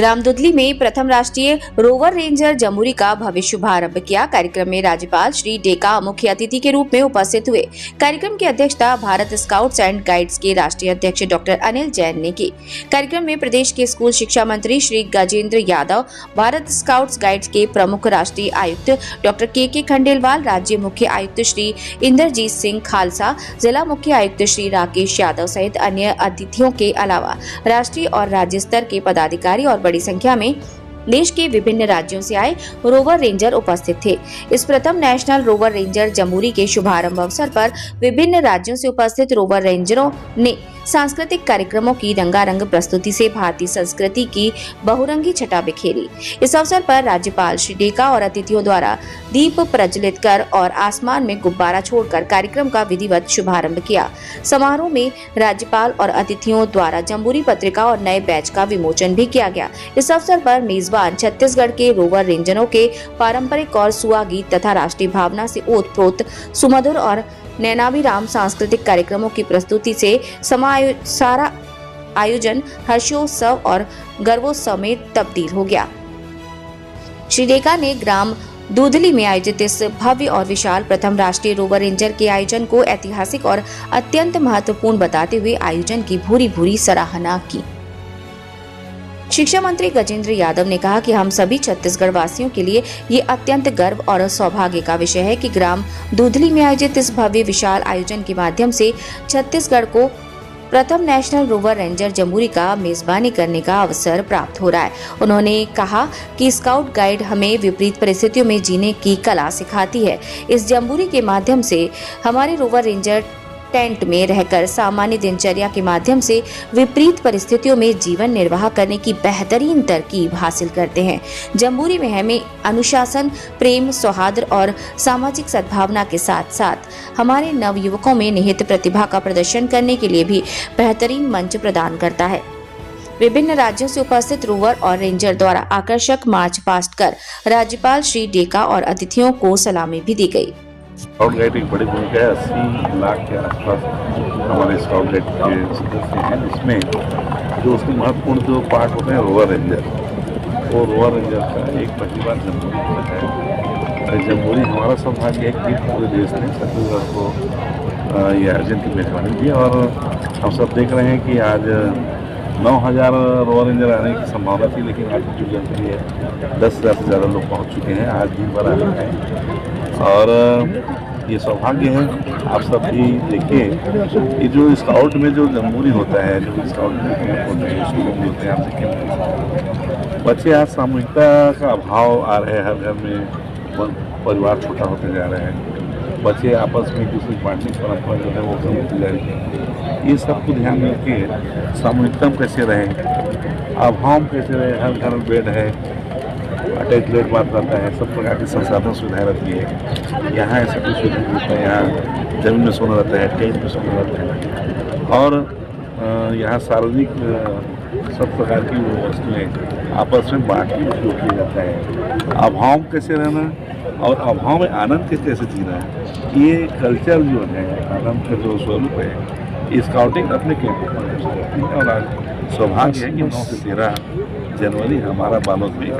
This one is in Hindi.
ग्राम दुधली में प्रथम राष्ट्रीय रोवर रेंजर जमुरी का भव्य शुभारंभ किया। कार्यक्रम में राज्यपाल श्री डेका मुख्य अतिथि के रूप में उपस्थित हुए। कार्यक्रम की अध्यक्षता भारत स्काउट्स एंड गाइड्स के राष्ट्रीय अध्यक्ष डॉक्टर अनिल जैन ने की। कार्यक्रम में प्रदेश के स्कूल शिक्षा मंत्री श्री गजेंद्र यादव, भारत स्काउट्स गाइड्स के प्रमुख राष्ट्रीय आयुक्त डॉक्टर के खंडेलवाल, राज्य मुख्य आयुक्त श्री इंद्रजीत सिंह खालसा, जिला मुख्य आयुक्त श्री राकेश यादव सहित अन्य अतिथियों के अलावा राष्ट्रीय और राज्य स्तर के पदाधिकारी और बड़ी संख्या में देश के विभिन्न राज्यों से आए रोवर रेंजर उपस्थित थे। इस प्रथम नेशनल रोवर रेंजर जमुरी के शुभारंभ अवसर पर विभिन्न राज्यों से उपस्थित रोवर रेंजरों ने सांस्कृतिक कार्यक्रमों की रंगारंग प्रस्तुति से भारतीय संस्कृति की बहुरंगी छटा बिखेरी। इस अवसर पर राज्यपाल श्री डेका और अतिथियों द्वारा दीप प्रज्वलित कर और आसमान में गुब्बारा छोड़कर कार्यक्रम का विधिवत शुभारंभ किया। समारोह में राज्यपाल और अतिथियों द्वारा जम्बूरी पत्रिका और नए बैच का विमोचन भी किया गया। इस अवसर पर मेजबान छत्तीसगढ़ के रोवर रेंजरों के पारंपरिक और सुआ गीत तथा राष्ट्रीय भावना से ओतप्रोत सुमधुर और नैनाभिराम सांस्कृतिक कार्यक्रमों की प्रस्तुति से सारा आयोजन हर्षोत्सव और गर्वोत्सव में तब्दील हो गया। श्री डेका ने ग्राम दूधली में आयोजित इस भव्य और विशाल प्रथम राष्ट्रीय रोवर रेंजर के आयोजन को ऐतिहासिक और अत्यंत महत्वपूर्ण बताते हुए आयोजन की भूरी सराहना की। शिक्षा मंत्री गजेंद्र यादव ने कहा कि हम सभी छत्तीसगढ़ वासियों के लिए ये अत्यंत गर्व और सौभाग्य का विषय है कि ग्राम दूधली में आयोजित इस भव्य विशाल आयोजन के माध्यम से छत्तीसगढ़ को प्रथम नेशनल रोवर रेंजर जमुरी का मेजबानी करने का अवसर प्राप्त हो रहा है। उन्होंने कहा कि स्काउट गाइड हमें विपरीत परिस्थितियों में जीने की कला सिखाती है। इस जम्बूरी के माध्यम से हमारे रोवर रेंजर टेंट में रहकर सामान्य दिनचर्या के माध्यम से विपरीत परिस्थितियों में जीवन निर्वाह करने की बेहतरीन तरकीब हासिल करते हैं। जम्बूरी में हमें अनुशासन, प्रेम, सौहार्द और सामाजिक सद्भावना के साथ साथ हमारे नवयुवकों में निहित प्रतिभा का प्रदर्शन करने के लिए भी बेहतरीन मंच प्रदान करता है। विभिन्न राज्यों से उपस्थित रोवर और रेंजर द्वारा आकर्षक मार्च पास्ट कर राज्यपाल श्री डेका और अतिथियों को सलामी भी दी गई। स्काउट गाइड एक बड़ी भूमिका है। 80 लाख के आसपास हमारे स्काउट गाइड के सदस्य हैं। इसमें जो उसके महत्वपूर्ण जो पार्ट होते हैं रोवर रेंजर, वो रोवर रेंजर का एक पहली बार जम्बूरी होता है। जम्बूरी हमारा सौभाग्य है कि पूरे देश ने छत्तीसगढ़ को ये आयोजन की मेजबानी दी और हम सब देख रहे हैं कि आज 9000 रोवर रेंजर आने की संभावना थी, लेकिन आज जो जानकारी है 10,000 से ज़्यादा लोग पहुँच चुके हैं। आज दिन भर आने हैं और ये सौभाग्य है। आप सब भी देखिए कि जो स्काउट में जो जम्बूरी होता है, जो स्काउट में होते हैं, स्कूल होते हैं, आप देखें बच्चे आज सामूहिकता का अभाव आ रहे हैं। हर घर में परिवार छोटा होते जा रहे हैं। बच्चे आपस में दूसरे बांटने की परंपरा जो है वो कम होती जा रही है। ये सब को ध्यान में रखिए, सामूहिकता कैसे रहे, अभाव कैसे रहे। हर घर में बेड है, अटैच बेड बात रहता है, सब प्रकार की संसाधन सुविधाएं रहती है। यहाँ ऐसा कुछ सुविधा नहीं होता है। यहाँ जमीन में सोना रहता है, टेंट में सोना रहता है और यहाँ सार्वजनिक सब प्रकार की वस्तुएं आपस में बांट के उपयोग किया जाता है। अभाव कैसे रहना और अभाव में आनंद कैसे जीना है, ये कल्चर जो है, आनंद का जो स्वरूप है, स्काउटिंग अपने कैंप में और आज सौभाग्य है कि 9 से 13 जनवरी हमारा बालोद में